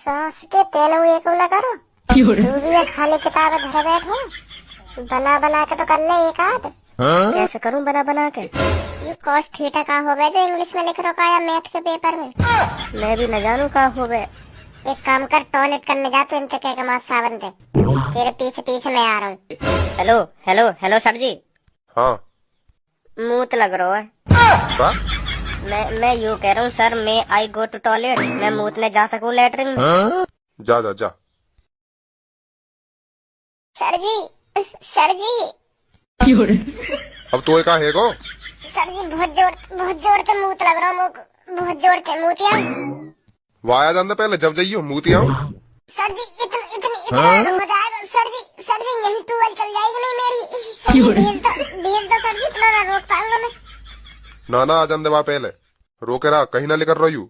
Sauce के तेल हुए को ना करो, तू भी ये खाली किताब घर बैठो, बना बना के तो कर ले एक आध। कैसे करूं बना बना के? ये कॉस थीटा का हो गया जो इंग्लिश में लिख रखा है मैथ के पेपर में। मैं भी न जानू का हो गए। एक काम कर, टॉयलेट करने जा, तू इनके के मां सावन दे, तेरे पीछे पीछे मैं आ रहा हूँ। हेलो हेलो हेलो सर जी। हाँ मूत लग रहा है। का? मैं यूँ कह रहा हूँ सर, मैं आई गो टू टॉयलेट, मैं मूतने जा सकूं लेटरिन में? जा जा जा। सर जी अब तो का है को? सर जी बहुत जोर के मूत लग रहा हूँ, बहुत जोर के मूतिया। वाया जान पहले जब जाइयो मूतिया। सर जी इतना हो जाएगा। सर जी यही टू चल जाएगी नहीं मेरी। सर जी भेज दो सर जी, इतना ना रोक पाऊंगा मैं। ना ना आ जान दे वहाँ पहले, रोके रहा कहीं ना लेकर रही हूँ।